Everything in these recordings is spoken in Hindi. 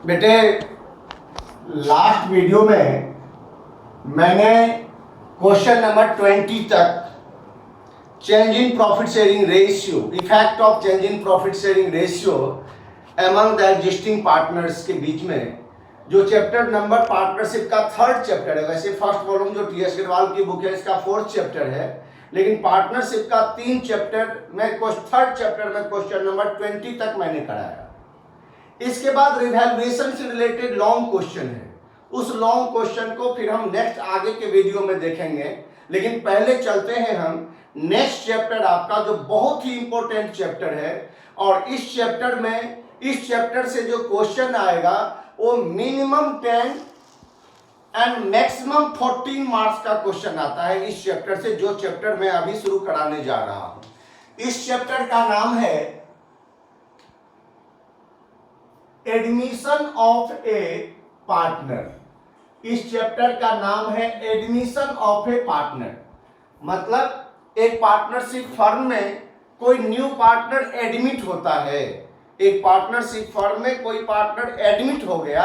बेटे, लास्ट वीडियो में मैंने क्वेश्चन नंबर 20 तक change in profit sharing ratio, effect of change in profit sharing ratio among the existing partners के बीच में जो चैप्टर नंबर पार्टनरशिप का 3rd चैप्टर है। वैसे फर्स्ट वॉल्यूम जो टी.एस. अग्रवाल की बुक है इसका 4th चैप्टर है, लेकिन पार्टनरशिप का 3 चैप्टर में 3rd चैप्टर में क्वेश्चन नंबर 20 तक मैंने कराया। इसके बाद रिवैल्यूएशन से रिलेटेड लॉन्ग क्वेश्चन है, उस लॉन्ग क्वेश्चन को फिर हम नेक्स्ट आगे के वीडियो में देखेंगे। लेकिन पहले चलते हैं हम नेक्स्ट चैप्टर आपका जो बहुत ही इंपॉर्टेंट चैप्टर है, और इस चैप्टर से जो क्वेश्चन आएगा वो मिनिमम 10 एंड मैक्सिमम 14 मार्क्स का क्वेश्चन आता है इस चैप्टर से, जो चैप्टर मैं अभी शुरू कराने जा रहा हूं। इस चैप्टर का नाम है एडमिशन ऑफ ए पार्टनर। इस चैप्टर का नाम है एडमिशन ऑफ ए पार्टनर। मतलब एक पार्टनरशिप फर्म में कोई न्यू पार्टनर एडमिट होता है। एक पार्टनरशिप फर्म में कोई पार्टनर एडमिट हो गया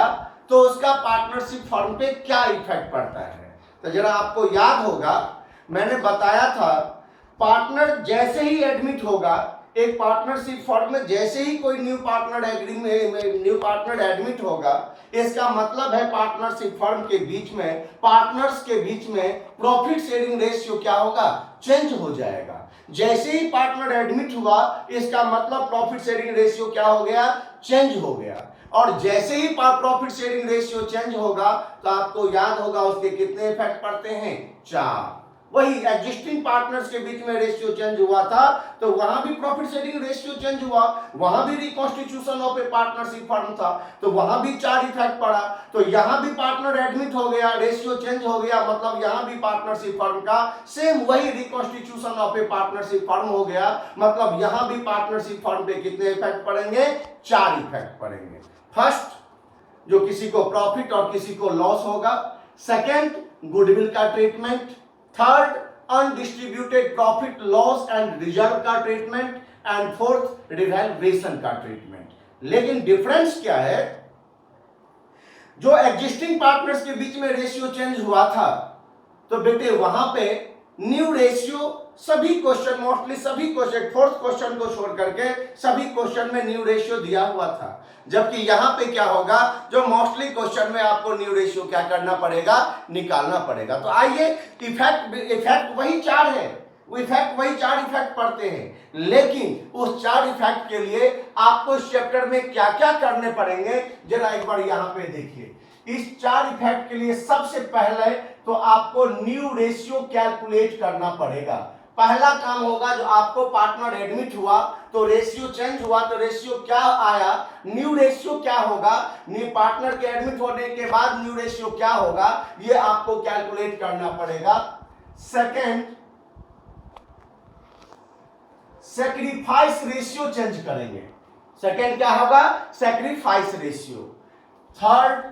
तो उसका पार्टनरशिप फर्म पे क्या इफेक्ट पड़ता है। तो जरा आपको याद होगा, मैंने बताया था पार्टनर जैसे ही एडमिट होगा एक पार्टनरशिप फर्म में, जैसे ही कोई न्यू पार्टनर एडमिट होगा, इसका मतलब है पार्टनरशिप फर्म के बीच में, पार्टनर्स के बीच में प्रॉफिट शेयरिंग रेशियो क्या होगा, चेंज हो जाएगा। जैसे ही पार्टनर एडमिट हुआ इसका मतलब प्रॉफिट शेयरिंग रेशियो क्या हो गया, चेंज हो गया। और जैसे ही प्रॉफिट शेयरिंग रेशियो चेंज होगा तो आपको याद होगा उसके कितने इफेक्ट पड़ते हैं, 4। वही एग्जिस्टिंग पार्टनर्स के बीच में रेशियो चेंज हुआ था तो वहां भी प्रॉफिट शेयरिंग रेशियो चेंज हुआ, वहां भी reconstitution of A partnership firm था तो वहां भी 4 इफेक्ट पड़ा। तो यहां भी पार्टनर एडमिट हो गया, रेशियो चेंज हो गया, मतलब यहां भी पार्टनरशिप फर्म का सेम वही reconstitution of A partnership firm हो गया, मतलब यहां भी पार्टनरशिप फर्म पे कितने इफेक्ट पड़ेंगे, 4 इफेक्ट पड़ेंगे। फर्स्ट, जो किसी को प्रॉफिट और किसी को लॉस होगा। सेकेंड, गुडविल का treatment. Third, undistributed profit loss and reserve का ट्रीटमेंट। एंड फोर्थ, रिवैल्यूएशन का ट्रीटमेंट। लेकिन डिफरेंस क्या है, जो एग्जिस्टिंग पार्टनर्स के बीच में रेशियो चेंज हुआ था तो बेटे वहां पे न्यू रेशियो सभी क्वेश्चन, मोस्टली सभी क्वेश्चन, 4th क्वेश्चन को छोड़ करके सभी क्वेश्चन में न्यू रेशियो दिया हुआ था। जबकि यहां पे क्या होगा, जो मोस्टली क्वेश्चन में आपको न्यू रेशियो क्या करना पड़ेगा, निकालना पड़ेगा। तो आइए, इफेक्ट वही 4 है, वही 4 इफेक्ट पड़ते हैं, लेकिन उस 4 इफेक्ट के लिए आपको इस चैप्टर में क्या क्या करने पड़ेंगे जरा एक बार यहां पे देखिए। इस 4 इफेक्ट के लिए सबसे पहले तो आपको न्यू रेशियो कैलकुलेट करना पड़ेगा। पहला काम होगा, जो आपको पार्टनर एडमिट हुआ तो रेशियो चेंज हुआ तो रेशियो क्या आया, न्यू रेशियो क्या होगा, न्यू पार्टनर के एडमिट होने के बाद न्यू रेशियो क्या होगा, ये आपको कैलकुलेट करना पड़ेगा। सेकेंड, सैक्रिफाइस रेशियो चेंज करेंगे। सेकेंड क्या होगा, sacrifice ratio. Third,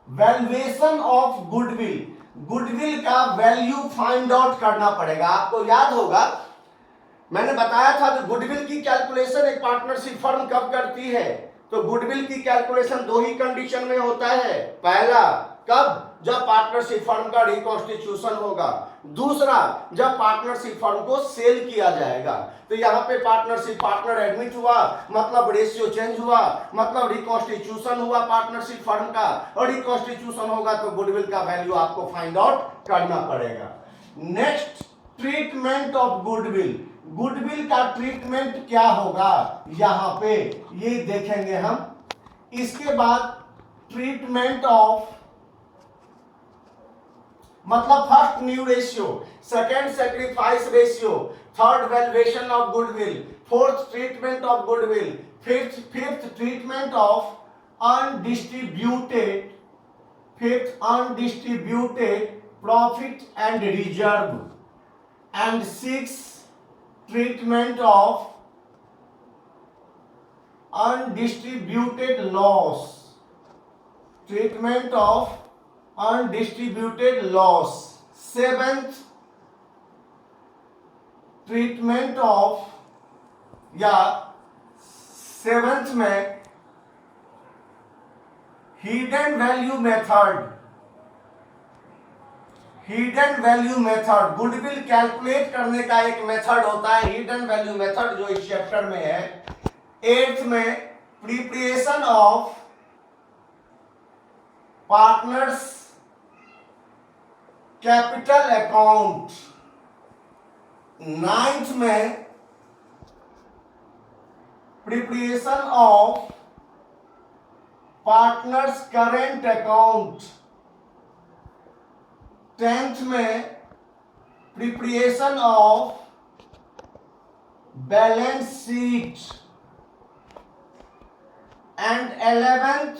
valuation of goodwill, goodwill का वैल्यू फाइंड आउट करना पड़ेगा। आपको याद होगा मैंने बताया था कि गुडविल की कैलकुलेशन एक पार्टनरशिप फर्म कब करती है, तो गुडविल की कैलकुलेशन 2 ही कंडीशन में होता है। पहला, कब, जब पार्टनरशिप फर्म का रिकॉन्स्टिट्यूशन होगा। दूसरा, जब पार्टनरशिप फर्म को सेल किया जाएगा। तो यहां पे पार्टनर एडमिट हुआ मतलब रेशियो चेंज हुआ, मतलब रिकॉन्स्टिट्यूशन हुआ पार्टनरशिप फर्म का, और रिकॉन्स्टिट्यूशन होगा तो गुडविल का वैल्यू आपको फाइंड आउट करना पड़ेगा। Next, treatment of goodwill, goodwill का ट्रीटमेंट क्या होगा यहां पे ये देखेंगे हम। इसके बाद ट्रीटमेंट ऑफ, मतलब first new ratio, second sacrifice ratio, third valuation of goodwill, fourth treatment of goodwill, fifth treatment of undistributed, profit and reserve, and six treatment of undistributed loss, seventh, treatment of seventh में hidden value method, hidden value method, goodwill calculate करने का एक मेथड होता है हिडन वैल्यू मेथड, जो इस चैप्टर में है। एट्थ में preparation of partners capital account. Ninth में preparation of partners current account. Tenth में preparation of balance sheet. And 11th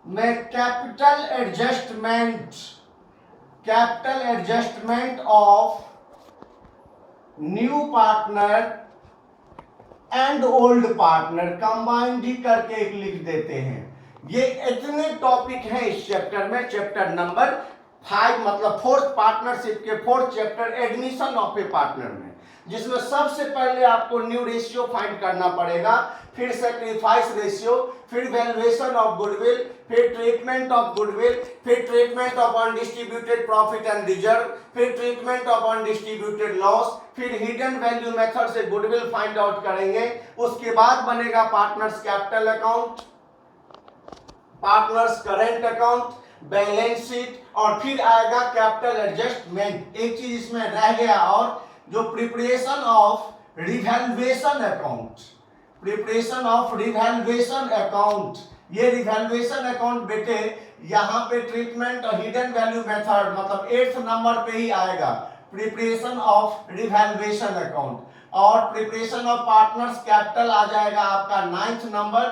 में capital adjustment, capital adjustment of new partner and old partner, combined ही करके एक लिख देते हैं। ये इतने टॉपिक हैं इस चैप्टर में, चैप्टर नंबर 5 मतलब फोर्थ पार्टनरशिप के fourth chapter admission of A partner में, जिसमें सबसे पहले आपको न्यू रेशियो फाइंड करना पड़ेगा, फिर सैक्रिफाइस रेशियो, फिर वैल्यूएशन ऑफ गुडविल, फिर ट्रीटमेंट ऑफ गुडविल, फिर treatment of undistributed profit and reserve, फिर ट्रीटमेंट ऑफ अनडिस्ट्रीब्यूटेड लॉस, फिर हिडन वैल्यू मेथड से गुडविल फाइंड आउट करेंगे। उसके बाद बनेगा partners capital account, partners current account, balance sheet, और फिर आएगा कैपिटल एडजस्टमेंट। एक चीज इसमें रह गया, और जो preparation of revaluation account, preparation of revaluation account. ये रिवैल्यूएशन अकाउंट बेटे यहाँ पे ट्रीटमेंट और हिडन वैल्यू मेथड मतलब 8th नंबर पे ही आएगा, प्रिपरेशन ऑफ रिवैल्यूएशन अकाउंट। और प्रिपरेशन ऑफ पार्टनर्स कैपिटल आ जाएगा आपका 9th number,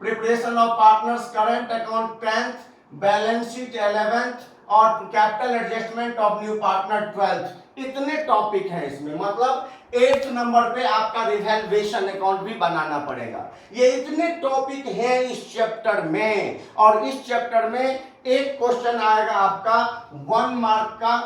preparation of partners current account 10th, balance sheet 11th, और capital adjustment of new partner 12th। इतने टॉपिक हैं इसमें, मतलब 8th नंबर पे आपका रिवैल्यूएशन अकाउंट भी बनाना पड़ेगा। ये इतने टॉपिक हैं इस चैप्टर में, और इस चैप्टर में एक क्वेश्चन आएगा आपका 1 मार्क का,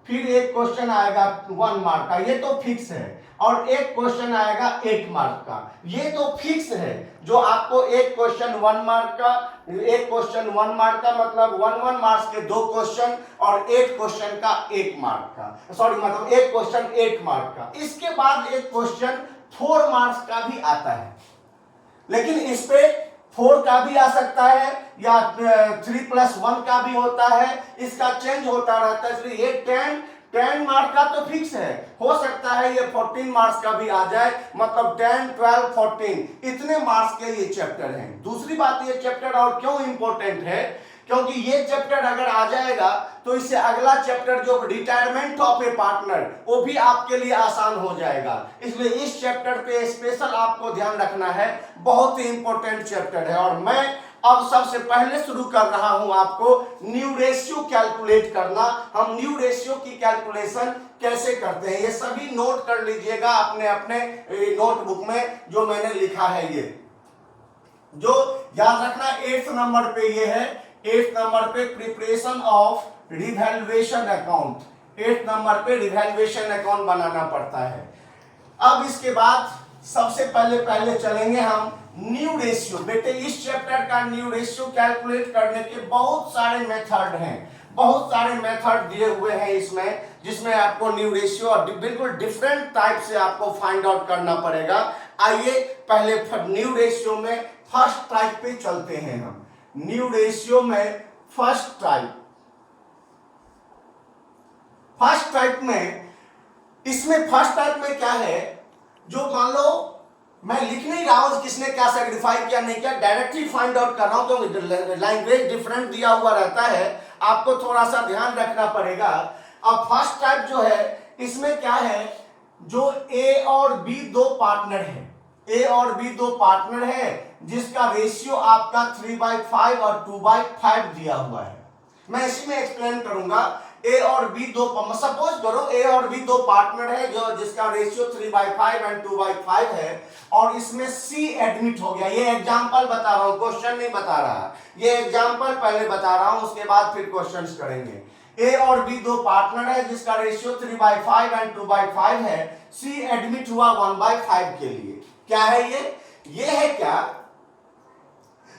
फिर एक क्वेश्चन आएगा 1 मार्क का, ये तो फिक्स है, और एक क्वेश्चन आएगा 8 मार्क का, ये तो फिक्स है। जो आपको एक क्वेश्चन 1 मार्क का, एक क्वेश्चन 1 मार्क का मतलब 1 मार्क्स के 2 क्वेश्चन, और 8 क्वेश्चन का 1 मार्क का, सॉरी मतलब एक क्वेश्चन 8 मार्क का। इसके बाद एक क्वेश्चन 4 मार्क्स का भी आता है, लेकिन इस पे 4 का भी आ सकता है या 3+1 का भी होता है, इसका चेंज होता रहता है, इसलिए ये 10 मार्क्स का तो फिक्स है। हो सकता है ये 14 मार्क्स का भी आ जाए, मतलब 10, 12, 14 इतने मार्क्स के ये चैप्टर हैं। दूसरी बात, ये चैप्टर और क्यों इंपॉर्टेंट है, क्योंकि ये चैप्टर अगर आ जाएगा तो इससे अगला चैप्टर जो रिटायरमेंट ऑफ ए पार्टनर, वो भी आपके लिए आसान हो जाएगा। इसलिए इस चैप्टर पे स्पेशल आपको ध्यान रखना है, बहुत ही इंपॉर्टेंट चैप्टर है। और मैं अब सबसे पहले शुरू कर रहा हूं आपको न्यू रेशियो कैलकुलेट करना। हम न्यू रेशियो की कैलकुलेशन कैसे करते हैं, ये सभी नोट कर लीजिएगा अपने अपने नोटबुक में, जो मैंने लिखा है। ये जो याद रखना 8th नंबर पे ये है, 8th नंबर पे preparation of revaluation account, 8th number पे रिवैल्यूएशन अकाउंट बनाना पड़ता है। अब इसके बाद सबसे पहले चलेंगे हम न्यू रेशियो। बेटे इस चैप्टर का न्यू रेशियो कैलकुलेट करने के बहुत सारे मेथड हैं, बहुत सारे मेथड दिए हुए हैं इसमें, जिसमें आपको न्यू रेशियो और बिल्कुल डिफरेंट टाइप से आपको फाइंड आउट करना पड़ेगा। आइए पहले न्यू रेशियो में फर्स्ट टाइप पे चलते हैं हम। न्यू रेशियो में फर्स्ट टाइप में, इसमें फर्स्ट टाइप में क्या है, जो मान लो मैं लिख नहीं रहा हूं किसने क्या सेग्रीफाई किया नहीं किया, डायरेक्टली फाइंड आउट कर रहा हूं, क्योंकि लैंग्वेज डिफरेंट दिया हुआ रहता है, आपको थोड़ा सा ध्यान रखना पड़ेगा। अब फर्स्ट टाइप जो है, इसमें क्या है, जो ए और बी दो पार्टनर है, ए और बी दो पार्टनर है, जिसका रेशियो आपका 3/5 और 2/5 दिया हुआ है। मैं इसी में एक्सप्लेन करूंगा। ए और बी दो, सपोज करो ए और बी दो पार्टनर है, जो जिसका रेशियो 3/5 एंड 2/5 है, और इसमें सी एडमिट हो गया। ये एग्जांपल बता रहा हूं, क्वेश्चन नहीं बता रहा, ये एग्जांपल पहले बता रहा हूं, उसके बाद फिर क्वेश्चंस करेंगे। ए और बी दो पार्टनर है, जिसका रेशियो 3/5 एंड 2/5 है, सी एडमिट हुआ 1/5 के लिए। क्या है ये है क्या,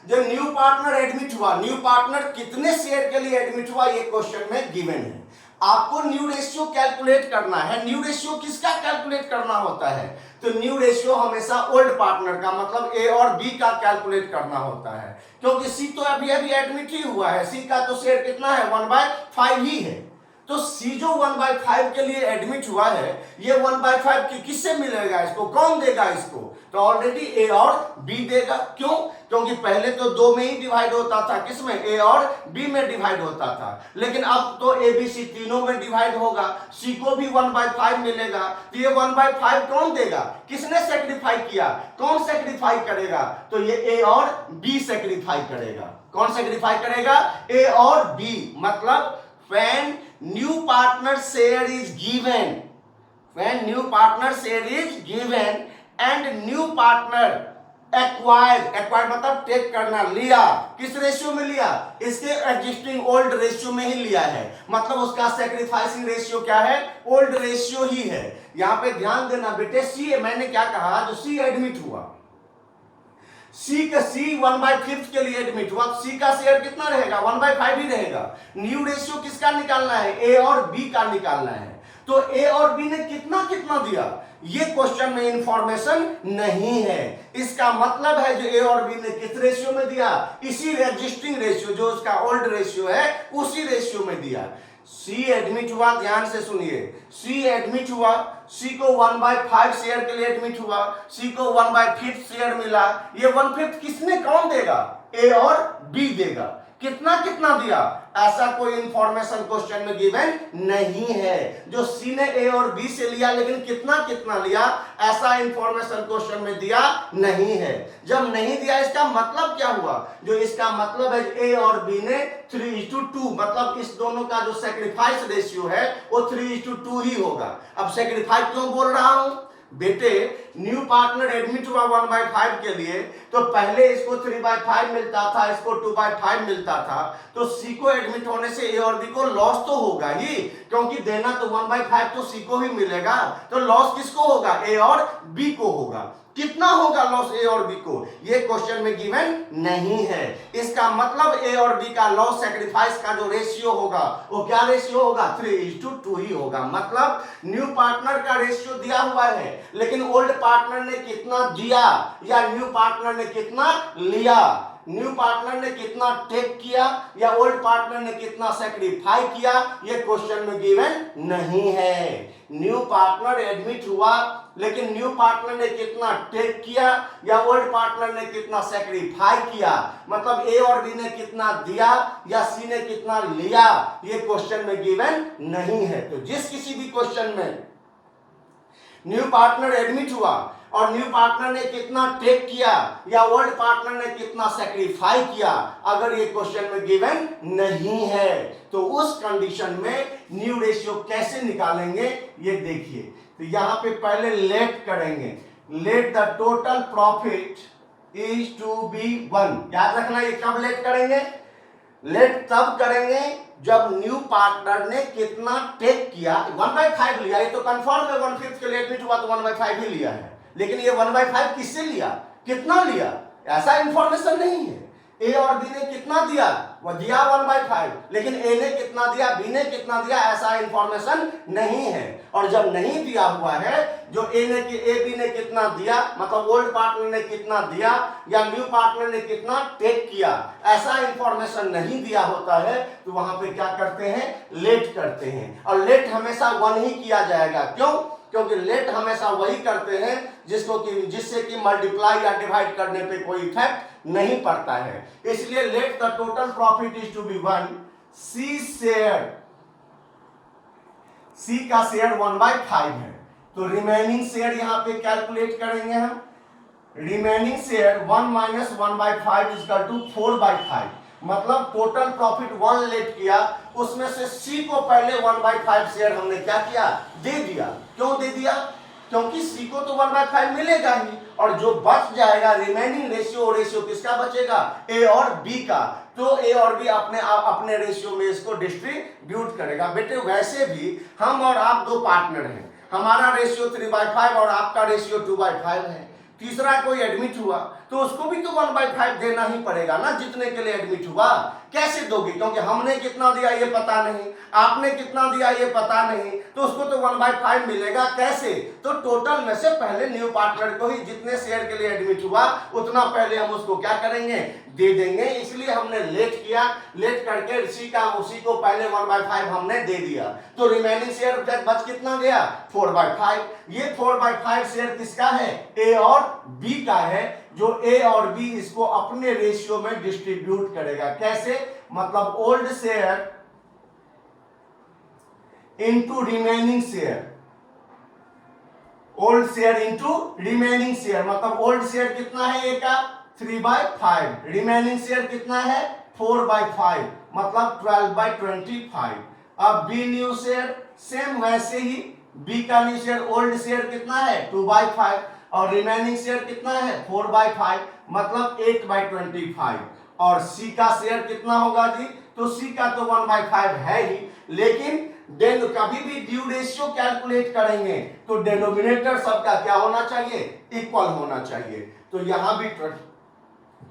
जो न्यू पार्टनर एडमिट हुआ, न्यू पार्टनर कितने शेयर के लिए एडमिट हुआ ये क्वेश्चन में गिवन है। आपको न्यू रेशियो कैलकुलेट करना है। न्यू रेशियो किसका कैलकुलेट करना होता है? तो न्यू रेशियो हमेशा ओल्ड पार्टनर का, मतलब ए और बी का कैलकुलेट करना होता है, क्योंकि सी तो अभी अभी एडमिट ही हुआ है। सी का तो शेयर कितना है? 1/5 ही है। तो सी जो 1/5 के लिए एडमिट हुआ है, ये 1/5 किससे मिलेगा? इसको कौन देगा इसको? तो ऑलरेडी ए और बी देगा। क्यों? क्योंकि पहले तो 2 में ही डिवाइड होता था, किसमें? ए और बी में डिवाइड होता था, लेकिन अब तो ए बी सी तीनों में डिवाइड होगा, सी को भी 1/5 मिलेगा। तो ये 1/5 कौन देगा? किसने सेक्रीफाई किया? कौन सेक्रीफाई करेगा? तो ये ए और बी सेक्रीफाई करेगा। कौन सेक्रीफाई करेगा? ए और बी। मतलब when new partner share is given, when new partner share is given and new partner acquired मतलब टेक करना, लिया, किस रेशियो में लिया? इसके एग्जिस्टिंग ओल्ड रेशियो में ही लिया है, मतलब उसका सेक्रीफाइसिंग रेशियो क्या है? ओल्ड रेशियो ही है। यहां पे ध्यान देना बेटे, सी मैंने क्या कहा, जो सी एडमिट हुआ, सी 1/5 के लिए एडमिट हुआ, सी का शेयर कितना रहेगा? 1/5 ही रहेगा। न्यू रेशियो किसका निकालना है? ए और बी का निकालना है। तो ए और बी ने कितना कितना दिया, ये क्वेश्चन में इंफॉर्मेशन नहीं है। इसका मतलब है जो ए और बी ने किस रेशियो में दिया? इसी एग्जिस्टिंग रेशियो, जो उसका ओल्ड रेशियो है, उसी रेशियो में दिया। सी एडमिट हुआ, ध्यान से सुनिए, सी एडमिट हुआ, सी को 1/5 शेयर के लिए एडमिट हुआ, सी को 1/5 शेयर मिला। ये 1/5 किसने, कौन देगा? ए और बी देगा। कितना कितना दिया, ऐसा कोई इंफॉर्मेशन क्वेश्चन में गिवन नहीं है। जो सी ने ए और बी से लिया, लेकिन कितना कितना लिया, ऐसा इंफॉर्मेशन क्वेश्चन में दिया नहीं है। जब नहीं दिया, इसका मतलब क्या हुआ? जो इसका मतलब है ए और बी ने 3:2, मतलब इस दोनों का जो सेक्रीफाइस रेशियो है वो 3:2 ही होगा। अब सेक्रीफाइस क्यों बोल रहा हूं बेटे? न्यू पार्टनर एडमिट हुआ 1/5 के लिए, तो पहले इसको 3/5 मिलता था, इसको 2/5 मिलता था। तो सी को एडमिट होने से ए और बी को लॉस तो होगा ही, क्योंकि देना तो 1/5 तो सी को ही मिलेगा। तो लॉस किसको होगा? ए और बी को होगा। कितना होगा लॉस ए और बी को, ये क्वेश्चन में गिवन नहीं है। इसका मतलब ए और बी का लॉस सेक्रीफाइस का जो रेशियो होगा, वो क्या रेशियो होगा? 3:2 ही होगा। मतलब न्यू पार्टनर का रेशियो दिया हुआ है, लेकिन ओल्ड पार्टनर ने कितना दिया या न्यू पार्टनर ने कितना लिया, न्यू पार्टनर ने कितना टेक किया या ओल्ड पार्टनर ने कितना सेक्रीफाई किया, ये क्वेश्चन में गिवन नहीं है। न्यू पार्टनर एडमिट हुआ, लेकिन न्यू पार्टनर ने कितना टेक किया या ओल्ड पार्टनर ने कितना सेक्रीफाई किया, मतलब ए और बी ने कितना दिया या सी ने कितना लिया, ये क्वेश्चन में गिवन नहीं है। तो जिस किसी भी क्वेश्चन में न्यू पार्टनर एडमिट हुआ और न्यू पार्टनर ने कितना टेक किया या ओल्ड पार्टनर ने कितना सेक्रीफाई किया, अगर ये क्वेश्चन में गिवन नहीं है, तो उस कंडीशन में न्यू रेशियो कैसे निकालेंगे ये देखिए। तो यहां पे पहले लेट करेंगे, let the total profit is to be 1। याद रखना, ये कब लेट करेंगे? लेट तब करेंगे जब न्यू पार्टनर ने कितना टेक किया, 1/5 लिया, ये तो कंफर्म है 1/5 के लिए एडमिट हुआ तो 1/5 ही लिया है, लेकिन ये 1/5 किससे लिया, कितना लिया, ऐसा इंफॉर्मेशन नहीं है। ए और बी ने कितना दिया, वो दिया 1/5, लेकिन ए ने कितना दिया, बी ने कितना दिया, ऐसा इंफॉर्मेशन नहीं है। और जब नहीं दिया हुआ है, जो ए बी ने कितना दिया, मतलब ओल्ड पार्टनर ने कितना दिया या न्यू पार्टनर ने कितना टेक किया, ऐसा इंफॉर्मेशन नहीं दिया होता है, तो वहां पे क्या करते हैं? लेट करते हैं। और लेट हमेशा 1 ही किया जाएगा। क्यों? क्योंकि लेट हमेशा वही करते हैं जिससे कि मल्टीप्लाई या डिवाइड करने पे कोई इफेक्ट नहीं पड़ता है। इसलिए let the total profit is to be 1। C का शेयर 1/5 है, तो रिमेनिंग शेयर यहां पे कैलकुलेट करेंगे हम। रिमेनिंग शेयर 1 - 1/5 इक्वल टू 4/5, मतलब टोटल प्रॉफिट 1 लेट किया, उसमें से सी को पहले 1/5 शेयर हमने क्या किया? दे दिया। क्यों दे दिया? क्योंकि सी को तो 1/5 मिलेगा ही, और जो बच जाएगा रिमेनिंग रेशियो किसका बचेगा? ए और बी का। तो ए और बी अपने रेशियो में इसको डिस्ट्रीब्यूट करेगा। बेटे वैसे भी हम और आप 2 पार्टनर हैं, हमारा रेशियो 3/5 और आपका रेशियो 2/5 है। तीसरा कोई एडमिट हुआ तो उसको भी तो 1/5 देना ही पड़ेगा ना, जितने के लिए एडमिट हुआ। कैसे दोगे? क्योंकि हमने कितना दिया ये पता नहीं, आपने कितना दिया ये पता नहीं, तो उसको तो 1/5 मिलेगा कैसे? तो टोटल में से पहले न्यू पार्टनर को ही जितने शेयर के लिए एडमिट हुआ उतना पहले हम उसको क्या करेंगे, दे देंगे। इसलिए हमने लेट किया, लेट करके उसी को पहले 1/5 हमने दे दिया। तो रिमेनिंग शेयर बच कितना गया, 4/5। ये 4/5 शेयर किसका है, ए और बी का है, जो ए और बी इसको अपने रेशियो में डिस्ट्रीब्यूट करेगा। कैसे? मतलब old share into remaining share, old share into remaining share. मतलब ओल्ड शेयर कितना है ए का, 3/5, रिमेनिंग शेयर कितना है, 4/5, मतलब 12/25। अब बी न्यू शेयर सेम वैसे ही, बी का न्यू शेयर ओल्ड शेयर कितना है, 2/5, और रिमेनिंग शेयर कितना है, 4/5, मतलब 8/25। और सी का शेयर कितना होगा जी, तो सी का तो 1/5 है ही, लेकिन कभी भी ड्यू रेशियो कैलकुलेट करेंगे तो डिनोमिनेटर सबका क्या होना चाहिए, इक्वल होना चाहिए। तो यहां भी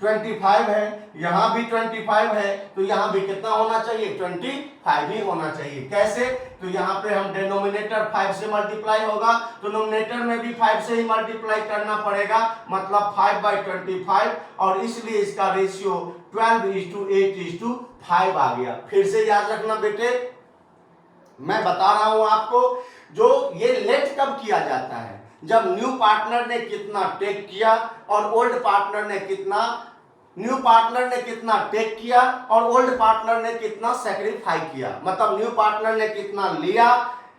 25 है, यहां भी 25 है, तो यहां भी कितना होना चाहिए, 25 ही होना चाहिए। कैसे? तो यहां पे हम डिनोमिनेटर 5 से मल्टीप्लाई होगा, तो नोमिनेटर में भी 5 से ही मल्टीप्लाई करना पड़ेगा, मतलब 5/25, और इसलिए इसका रेशियो 12:8:5 आ गया। फिर से याद रखना बेटे, मैं बता रहा हूं आपको, जो ये लेट कब किया जाता है, जब न्यू पार्टनर ने कितना टेक किया और ओल्ड पार्टनर ने कितना, न्यू पार्टनर ने कितना टेक किया और ओल्ड पार्टनर ने कितना सेक्रीफाई किया। मतलब न्यू पार्टनर ने कितना लिया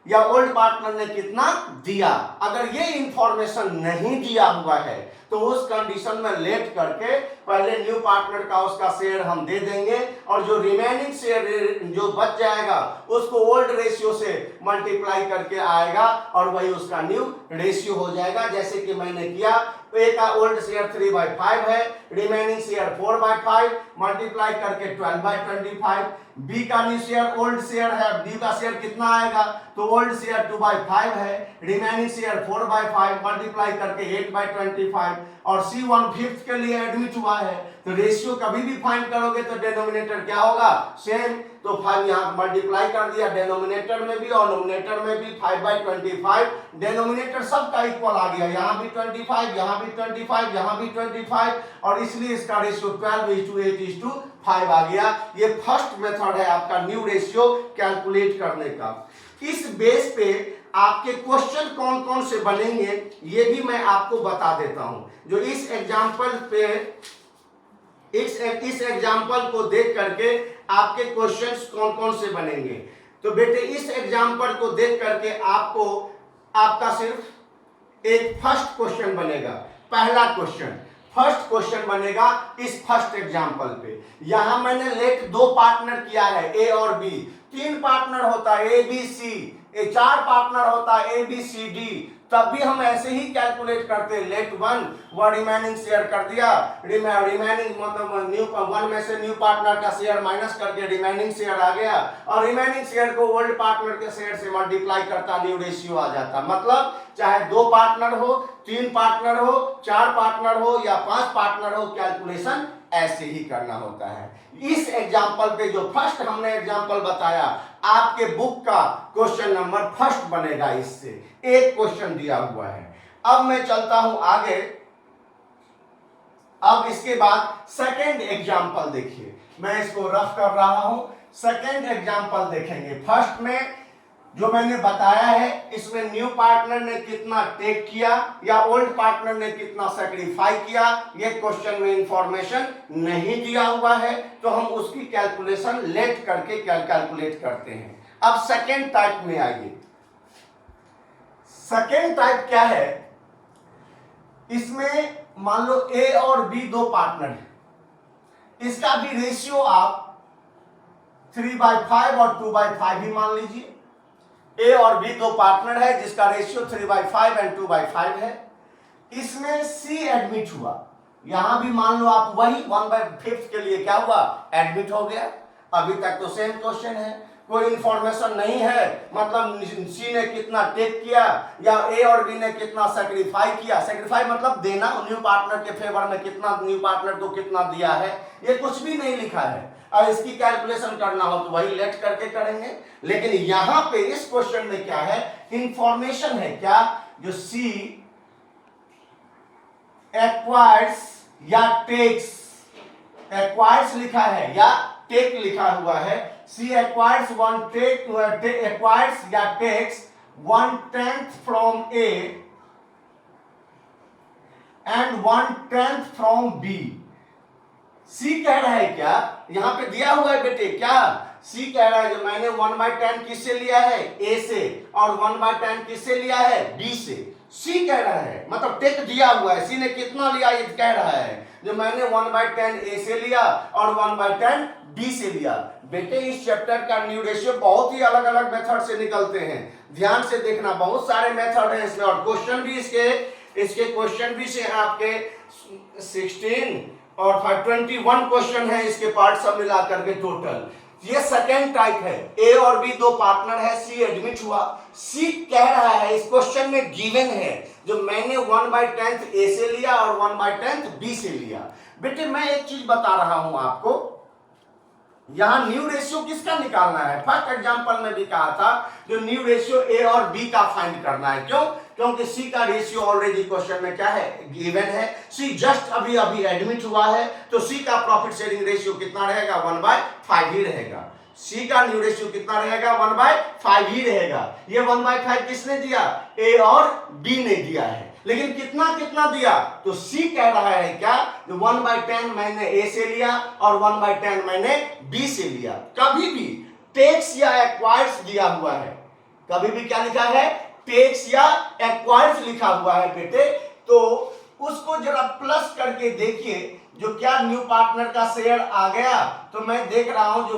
या ओल्ड पार्टनर ने कितना दिया। अगर ये इंफॉर्मेशन नहीं दिया हुआ है तो उस कंडीशन में लेट करके पहले न्यू पार्टनर का उसका शेयर हम दे देंगे, और जो रिमेनिंग शेयर जो बच जाएगा उसको ओल्ड रेशियो से मल्टीप्लाई करके आएगा और वही उसका न्यू रेशियो हो जाएगा। जैसे कि मैंने किया, ए का ओल्ड शेयर 3/5 है, रिमेनिंग शेयर 4/5, मल्टीप्लाई करके 12/25। बी का न्यू शेयर ओल्ड शेयर है, बी का शेयर कितना आएगा, तो ओल्ड शेयर 2/5 है, रिमेनिंग शेयर 4/5, मल्टीप्लाई करके 8/25, और सी 1/5 के लिए एडमिट हुआ है। तो रेशियो कभी भी फाइंड करोगे तो डिनोमिनेटर क्या होगा, सेम। तो 5 यहां मल्टीप्लाई कर दिया डिनोमिनेटर में भी और नोमिनेटर में भी, 5/25, डिनोमिनेटर सबका इक्वल आ गया, यहां भी 25, यहां भी 25, यहां भी 25, और इसलिए इसका रेशियो 12:8:5 आ गया। ये फर्स्ट मेथड है आपका न्यू रेशियो कैलकुलेट करने का। इस बेस पे आपके क्वेश्चन कौन कौन से बनेंगे ये भी मैं आपको बता देता हूं, जो इस एग्जांपल पे, इस एग्जांपल को देख करके आपके क्वेश्चंस कौन कौन से बनेंगे। तो बेटे इस एग्जांपल को देख करके आपको, आपका सिर्फ एक फर्स्ट क्वेश्चन बनेगा, पहला क्वेश्चन, फर्स्ट क्वेश्चन बनेगा इस फर्स्ट एग्जांपल पे। यहां मैंने लेट 2 पार्टनर किया है, ए और बी। 3 पार्टनर होता है, ए बी सी, 4 पार्टनर होता है, ए बी सी डी, तब भी हम ऐसे ही कैलकुलेट करते हैं। लेट 1 व रिमेनिंग शेयर कर दिया, रिमेनिंग मतलब न्यू 1 में से न्यू पार्टनर का शेयर माइनस करके रिमेनिंग शेयर आ गया, और रिमेनिंग शेयर को ओल्ड पार्टनर के शेयर से मल्टीप्लाई करता, न्यू रेशियो आ जाता। मतलब चाहे 2 पार्टनर हो, 3 पार्टनर हो, 4 पार्टनर हो या 5 पार्टनर हो, कैलकुलेशन ऐसे ही करना होता है। इस एग्जाम्पल पे जो फर्स्ट हमने एग्जाम्पल बताया, आपके बुक का क्वेश्चन नंबर फर्स्ट बनेगा, इससे एक क्वेश्चन दिया हुआ है। अब मैं चलता हूं आगे। अब इसके बाद सेकंड एग्जाम्पल देखिए, मैं इसको रफ कर रहा हूं, सेकंड एग्जाम्पल देखेंगे। फर्स्ट में जो मैंने बताया है, इसमें न्यू पार्टनर ने कितना टेक किया या ओल्ड पार्टनर ने कितना सैक्रिफाई किया, ये क्वेश्चन में इंफॉर्मेशन नहीं दिया हुआ है, तो हम उसकी कैलकुलेशन लेट करके कैलकुलेट करते हैं। अब सेकेंड टाइप में आइए। सेकेंड टाइप क्या है, इसमें मान लो ए और बी 2 पार्टनर है, इसका भी रेशियो आप 3/5 और 2/5 ही मान लीजिए। ए और बी 2 पार्टनर है जिसका रेशियो 3/5 एंड 2/5 है। इसमें सी एडमिट हुआ, यहां भी मान लो आप वही 1/5 के लिए क्या हुआ, एडमिट हो गया। अभी तक तो सेम क्वेश्चन है। कोई इंफॉर्मेशन नहीं है, मतलब सी ने कितना टेक किया या ए और बी ने कितना सेक्रीफाई किया, सेक्रीफाई मतलब देना, न्यू पार्टनर के फेवर में कितना, न्यू पार्टनर को कितना दिया है, ये कुछ भी नहीं लिखा है। और इसकी कैलकुलेशन करना हो तो वही लेट करके करेंगे। लेकिन यहां पे इस क्वेश्चन में क्या है, इंफॉर्मेशन है क्या, जो सी एक्वायर्स या टेक्स, एक्वायर्स लिखा है या टेक लिखा हुआ है, C acquires one take, acquires या takes 1/10 from A and 1/10 from B. C कह रहा है क्या, यहां पे दिया हुआ है बेटे, क्या सी कह रहा है जो मैंने 1/10 किससे लिया है, ए से, और 1/10 किससे लिया है, बी से। सी कह रहा है, मतलब टेक दिया हुआ है, सी ने कितना लिया ये कह रहा है, जो मैंने 1/10 ए से लिया और 1/10 बी से लिया। बेटे इस चैप्टर का न्यू रेशियो बहुत ही अलग अलग मेथड से निकलते हैं, ध्यान से देखना, बहुत सारे मेथड हैं इसमें, और क्वेश्चन भी इसके क्वेश्चन भी से आपके 16 और 21 क्वेश्चन है इसके पार्ट सब मिला करके टोटल। ये सेकेंड टाइप है, ए और बी दो पार्टनर है, सी एडमिट हुआ, सी कह रहा है इस क्वेश्चन में गिवन है जो मैंने 1/10 ए से लिया और 1/10 बी से लिया। बेटे मैं एक चीज बता रहा हूं आपको, यहां न्यू रेशियो किसका निकालना है, फर्स्ट एग्जांपल में भी कहा था जो न्यू रेशियो ए और बी का फाइंड करना है। क्यों, क्योंकि सी का रेशियो ऑलरेडी क्वेश्चन में क्या है, गिवन है, सी जस्ट अभी अभी एडमिट हुआ है, तो सी का प्रॉफिट शेयरिंग रेशियो कितना रहेगा, 1/5 ही रहेगा। सी का न्यू रेशियो कितना रहेगा, 1/5 ही रहेगा। ये 1/5 किसने दिया, ए और बी ने दिया है, लेकिन कितना कितना दिया, तो सी कह रहा है क्या, 1/10 मैंने ए से लिया और 1/10 मैंने बी से लिया। कभी भी टेक्स या एक्वायर्स दिया हुआ है, कभी भी क्या लिखा है, टेक्स या एक्वायर्स लिखा हुआ है बेटे, तो उसको जरा प्लस करके देखिए, जो क्या न्यू पार्टनर का शेयर आ गया, तो मैं देख रहा हूं जो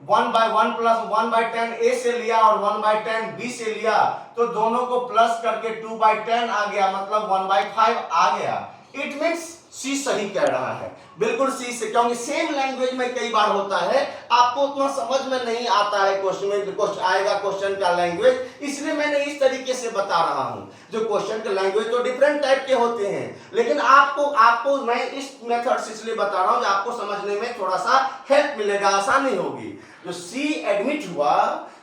1/1 प्लस 1/10 ए से लिया और 1/10 बी से लिया, तो दोनों को प्लस करके 2/10 आ गया, मतलब 1/5 आ गया। इट मीन्स सी सही कह रहा है, बिल्कुल सी से, क्योंकि सेम लैंग्वेज में कई बार होता है, आपको उतना समझ में नहीं आता है क्वेश्चन में, क्वेश्चन आएगा क्वेश्चन का लैंग्वेज, इसलिए मैंने इस तरीके से बता रहा हूं। जो क्वेश्चन के लैंग्वेज तो डिफरेंट टाइप के होते हैं, लेकिन आपको मैं इस मेथड से इसलिए बता रहा हूं कि आपको समझने में थोड़ा सा हेल्प मिलेगा, आसानी होगी। जो सी एडमिट हुआ,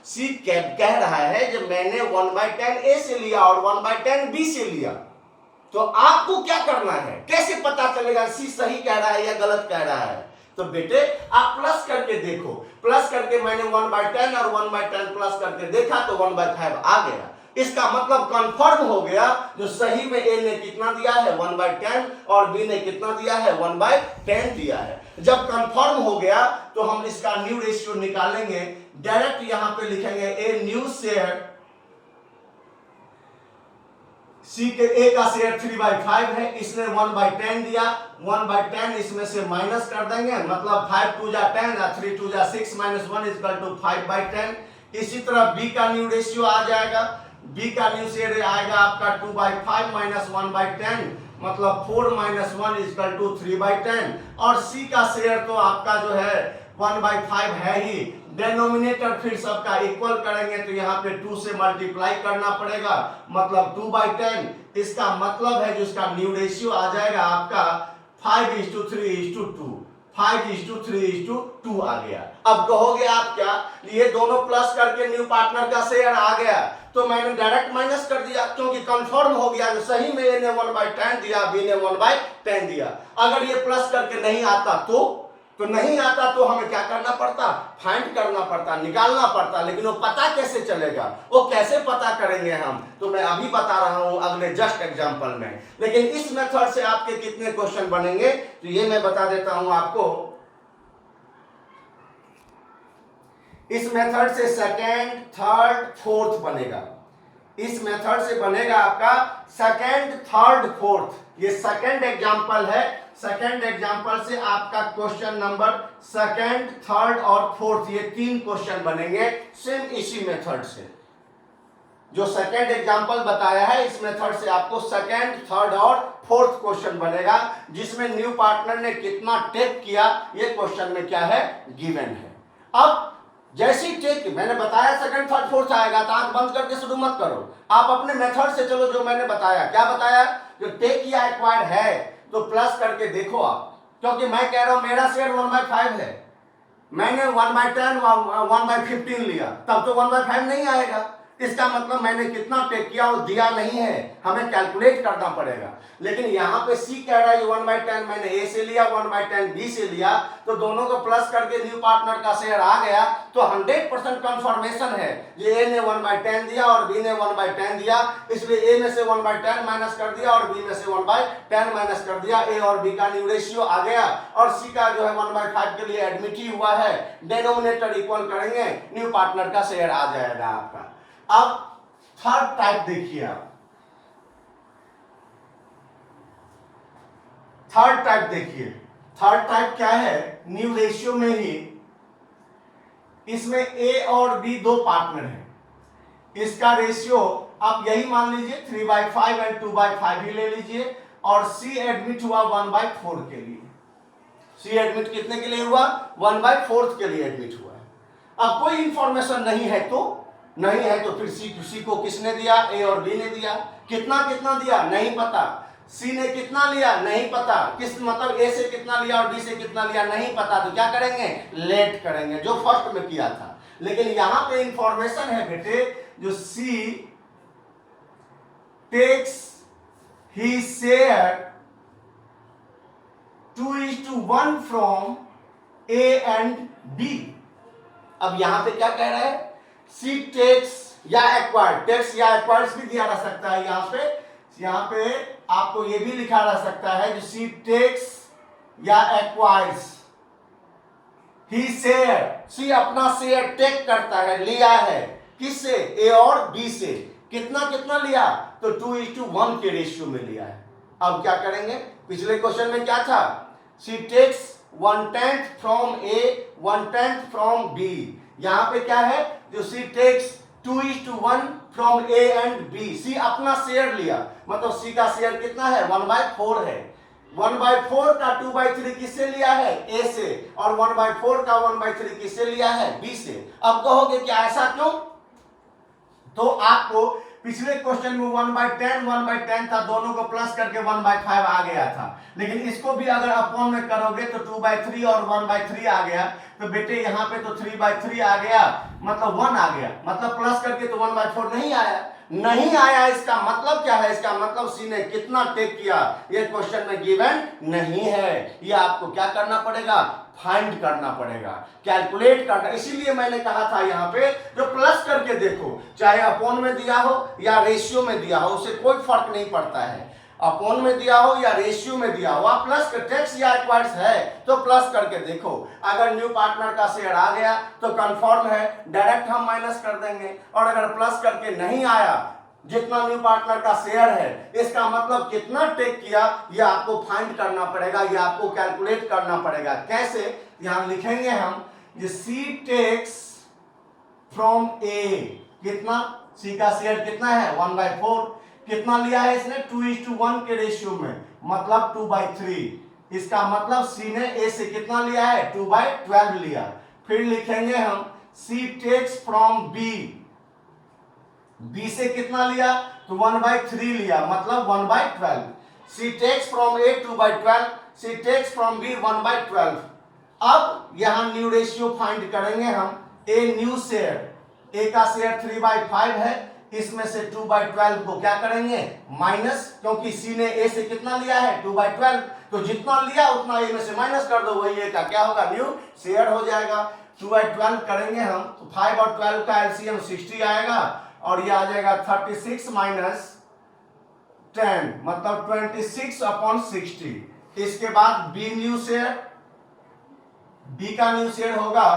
सी कह रहा है जब मैंने 1/10 ए से लिया और 1/10 बी से लिया, तो आपको क्या करना है, कैसे पता चलेगा सी सही कह रहा है या गलत कह रहा है, तो बेटे आप प्लस करके देखो, प्लस करके मैंने 1/10 और 1/10 प्लस करके देखा तो 1/5 आ गया। इसका मतलब कंफर्म हो गया, जो सही में ए ने कितना दिया है 1/10 और बी ने कितना दिया है 1/10 दिया है। जब कंफर्म हो गया तो हम इसका न्यू रेशियो निकालेंगे, डायरेक्ट यहां पे लिखेंगे ए न्यू शेयर, सी के ए का शेयर 3/5 है, इसने 1/10 दिया, 1/10 इसमें से माइनस कर देंगे, मतलब 5 2 जा 10 या 3 2 जा 6 -1 = 5/10। इसी तरह बी का न्यू रेशियो आ जाएगा, बी का न्यू शेयर आएगा आपका 2/5 - 1/10, मतलब 4 - 1 = 3/10। और सी का शेयर तो आपका जो है 1/5 है ही, डेनोमिनेटर फिर सबका इक्वल करेंगे तो यहाँ पे 2 से मल्टीप्लाई करना पड़ेगा, मतलब 2/10। इसका मतलब है जो इसका न्यू रेशियो आ जाएगा आपका 5:3:2, 5:3:2 आ गया। अब कहोगे आप क्या, ये दोनों प्लस करके न्यू पार्टनर का शेयर आ गया, तो मैंने डायरेक्ट माइनस कर दिया, क्योंकि कंफर्म हो गया, सही में ए ने 1/10 दिया, बी ने 1/10 दिया। अगर ये प्लस करके नहीं आता तो नहीं आता, तो हमें क्या करना पड़ता, फाइंड करना पड़ता, निकालना पड़ता। लेकिन वो पता कैसे चलेगा, वो कैसे पता करेंगे हम, तो मैं अभी बता रहा हूं अगले जस्ट एग्जांपल में। लेकिन इस मेथड से आपके कितने क्वेश्चन बनेंगे, तो ये मैं बता देता हूं आपको। इस मेथड से सेकेंड, थर्ड, फोर्थ बनेगा। इस मेथड से बनेगा आपका सेकेंड, थर्ड, फोर्थ। ये सेकेंड एग्जांपल है, सेकेंड एग्जांपल से आपका क्वेश्चन नंबर सेकेंड, थर्ड और फोर्थ, ये 3 क्वेश्चन बनेंगे सेम इसी मेथड से। जो सेकेंड एग्जांपल बताया है, इस मेथड से आपको सेकेंड, थर्ड और फोर्थ क्वेश्चन बनेगा, जिसमें न्यू पार्टनर ने कितना टेक किया, ये क्वेश्चन में क्या है, गिवन है। अब जैसी टेक मैंने बताया सेकंड थर्ड फोर्थ आएगा तो आंख बंद करके शुरू मत करो, आप अपने मेथड से चलो। जो मैंने बताया, क्या बताया, जो टेक या एक्वायर्ड है तो प्लस करके देखो आप, क्योंकि मैं कह रहा हूं मेरा शेयर 1/5 है, मैंने 1/10 1/15 लिया, तब तो 1/5 नहीं आएगा। इसका मतलब मैंने कितना टेक किया वो दिया नहीं है, हमें कैलकुलेट करना पड़ेगा। लेकिन यहाँ पे सी कह रहा है 1/10 मैंने ए से लिया, 1/10 बी से लिया, तो दोनों को प्लस करके न्यू पार्टनर का शेयर आ गया, तो 100% कंफर्मेशन है ये ए ने 1/10 दिया और बी ने 1/10 दिया, इसलिए ए में से 1/10 माइनस कर दिया और बी में से 1/10 माइनस कर दिया। ए और बी का न्यू रेशियो आ गया और सी का जो है 1/5 के लिए एडमिट ही हुआ है, डिनोमिनेटर इक्वल करेंगे, न्यू पार्टनर का शेयर आ जाएगा आपका। अब थर्ड टाइप देखिए आप, थर्ड टाइप देखिए, थर्ड टाइप क्या है, न्यू रेशियो में ही इसमें ए और बी दो पार्टनर हैं, इसका रेशियो आप यही मान लीजिए 3/5 एंड 2/5 ही ले लीजिए, और सी एडमिट हुआ 1/4 के लिए। सी एडमिट कितने के लिए हुआ, 1/4 के लिए एडमिट हुआ है। अब कोई इंफॉर्मेशन नहीं है तो फिर सी को किसने दिया, ए और बी ने दिया, कितना कितना दिया नहीं पता, सी ने कितना लिया नहीं पता, किस मतलब ए से कितना लिया और बी से कितना लिया नहीं पता, तो क्या करेंगे, लेट करेंगे जो फर्स्ट में किया था। लेकिन यहां पे इंफॉर्मेशन है बेटे, जो सी टेक्स ही share 2:1 from A and B. अब यहां पे क्या कह रहा है, सी टेक्स या एक्वायर्ड, टेक्स या एक्वायर्ड भी दिया रह सकता है, यहां पे आपको ये भी लिखा रह सकता है, जो सी टेक्स या एक्वायर्स ही शेयर, सी अपना शेयर टेक करता है, लिया है, किससे, ए और बी से, कितना कितना लिया, तो 2:1 के रेशियो में लिया है। अब क्या करेंगे, पिछले क्वेश्चन में क्या था, C takes 1/10 from A 1/10 from B, यहां पे क्या है, जो C takes 2:1 from A and B, C अपना शेयर लिया, मतलब सी का शेयर कितना है, 1/4 है, 1/4 का 2/3 किससे लिया है, ए से, और 1/4 का 1/3 किससे लिया है, बी से। अब कहोगे क्या ऐसा क्यों, तो आपको पिछले क्वेश्चन में 1/10 था, दोनों को प्लस करके 1/5 आ गया था, लेकिन इसको भी अगर अपॉन में करोगे तो 2/3 और 1/3 आ गया, तो बेटे यहाँ पे तो 3/3 आ गया, मतलब 1 आ गया, मतलब प्लस करके तो 1/4 नहीं आया। इसका मतलब क्या है, इसका मतलब सी ने कितना टेक किया ये क्वेश्चन में गिवन नहीं है, ये आपको क्या करना पड़ेगा, फाइंड करना पड़ेगा, कैलकुलेट करना। इसीलिए मैंने कहा था यहाँ पे जो प्लस करके देखो, चाहे अपॉन में दिया हो या रेशियो में दिया हो, उससे कोई फर्क नहीं पड़ता है, अपॉन में दिया हो या रेशियो में दिया हो, आप प्लस टेक्स या एक्वायर्स है तो प्लस करके देखो। अगर न्यू पार्टनर का शेयर आ गया तो कंफर्म है, डायरेक्ट हम माइनस कर देंगे, और अगर प्लस करके नहीं आया, जितना न्यू पार्टनर का शेयर है, इसका मतलब कितना टेक किया, ये आपको फाइंड करना पड़ेगा, ये आपको कैलकुलेट करना पड़ेगा। कैसे, यहां लिखेंगे हम, ये सी टेक्स फ्रॉम ए, कितना, सी का शेयर कितना है 1/4, कितना लिया है इसने 2:1 के रेशियो में, मतलब 2/3, इसका मतलब सी ने ए से कितना लिया है 2/12 लिया। फिर लिखेंगे हम C takes from B, B से कितना लिया तो 1/3 लिया, मतलब 1/12, C takes from A 2/12, C takes from B 1/12। अब यहां न्यू रेशियो फाइंड करेंगे हम, ए न्यू शेयर, ए का शेयर 3/5 है, इसमें से 2/12 को क्या करेंगे माइनस, क्योंकि सी ने ए से कितना लिया है 2/12, तो जितना लिया उतना ए में से माइनस कर दो, वही ए का क्या होगा न्यू शेयर हो जाएगा। 2/12 करेंगे हम तो 5 और 12 का एलसीएम 60 आएगा, और ये आ जाएगा 36 माइनस 10, मतलब 26/60। इसके बाद बी न्यू शेयर, बी का न्यू शेयर होगा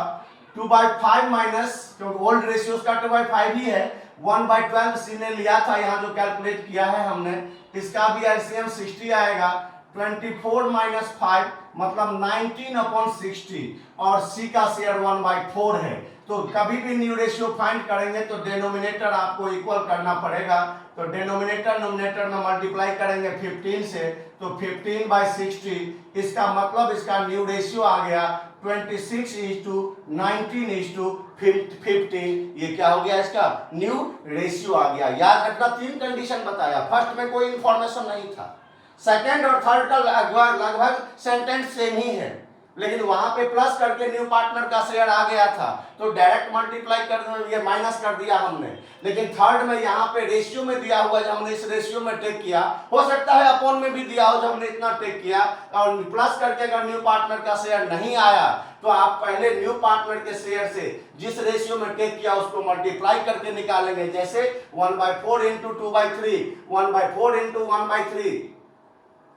2/5 माइनस, क्योंकि ओल्ड रेशियो का 2/5 ही है, 1/12 सी ने लिया था, यहां जो कैलकुलेट किया है हमने, इसका भी एलसीएम 60 आएगा, 24 माइनस 5 मतलब 19/60, और सी का शेयर 1/4 है। तो कभी भी न्यू रेशियो फाइंड करेंगे तो डिनोमिनेटर आपको इक्वल करना पड़ेगा, तो डिनोमिनेटर नोमिनेटर में मल्टीप्लाई करेंगे 15 से, तो 15/60, इसका मतलब इसका न्यू रेशियो आ गया 26:19:15। ये क्या हो गया, इसका न्यू रेशियो आ गया। याद रखना 3 कंडीशन बताया, फर्स्ट में कोई इंफॉर्मेशन नहीं था, सेकंड और थर्ड का लगभग सेंटेंस सेम ही है, लेकिन वहां पे प्लस करके न्यू पार्टनर का शेयर आ गया था तो डायरेक्ट मल्टीप्लाई कर ये माइनस कर दिया हमने। लेकिन थर्ड में यहाँ पे रेशियो में दिया हुआ है, हमने इस रेशियो में टेक किया, हो सकता है अपॉन में भी दिया हो जब हमने इतना टेक किया, और प्लस करके अगर न्यू पार्टनर का शेयर नहीं आया तो आप पहले न्यू पार्टनर के शेयर से जिस रेशियो में टेक किया उसको मल्टीप्लाई करके निकालेंगे। जैसे 1/4 इंटू 2/3, 1/4 इंटू 1/3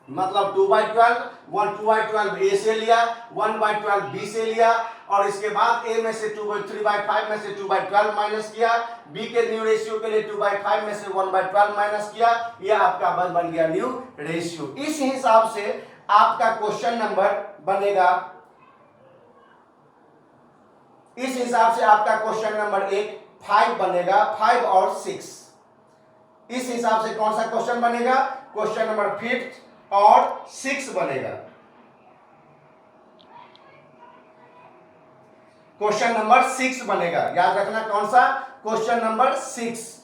मतलब 2/12, 2/12 ए से लिया, 1/12 बी से लिया, और इसके बाद ए में से 3/5 में से 2/12 माइनस किया, बी के न्यू रेशियो के लिए 2/5 में से 1/12 माइनस किया, यह आपका बन गया न्यू रेशियो। इस हिसाब से आपका क्वेश्चन नंबर बनेगा, इस हिसाब से आपका क्वेश्चन नंबर 5 बनेगा, 5 और 6। इस हिसाब से कौन सा क्वेश्चन बनेगा, क्वेश्चन नंबर 5 और 6 बनेगा। क्वेश्चन नंबर 6 बनेगा, याद रखना कौन सा, क्वेश्चन नंबर 6।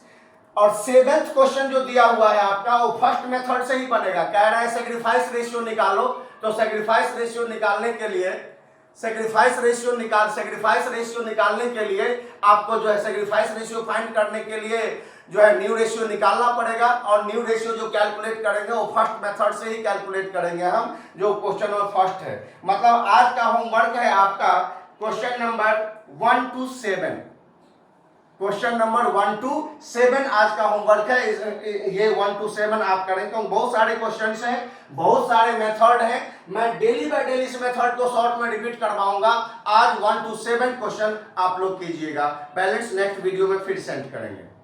और 7th क्वेश्चन जो दिया हुआ है आपका वो फर्स्ट मेथड से ही बनेगा। कह रहा है सैक्रिफाइस रेशियो निकालो, तो सैक्रिफाइस रेशियो निकालने के लिए सैक्रिफाइस रेशियो निकालने के लिए आपको जो है सैक्रिफाइस रेशियो फाइंड करने के लिए जो है न्यू रेशियो निकालना पड़ेगा, और न्यू रेशियो जो कैलकुलेट करेंगे वो फर्स्ट मेथड से ही कैलकुलेट करेंगे हम, जो क्वेश्चन नंबर फर्स्ट है। मतलब आज का होमवर्क है आपका question number 1 to 7, question number 1 to 7 आज का होमवर्क है। ये 1 to 7 आप करेंगे, क्योंकि बहुत सारे क्वेश्चंस हैं, बहुत सारे मेथड हैं, मैं डेली बाय डेली इस मेथड को शॉर्ट में रिपीट करवाऊंगा। आज 1 to 7 क्वेश्चन आप लोग कीजिएगा, बैलेंस नेक्स्ट वीडियो में फिर सेंड करेंगे।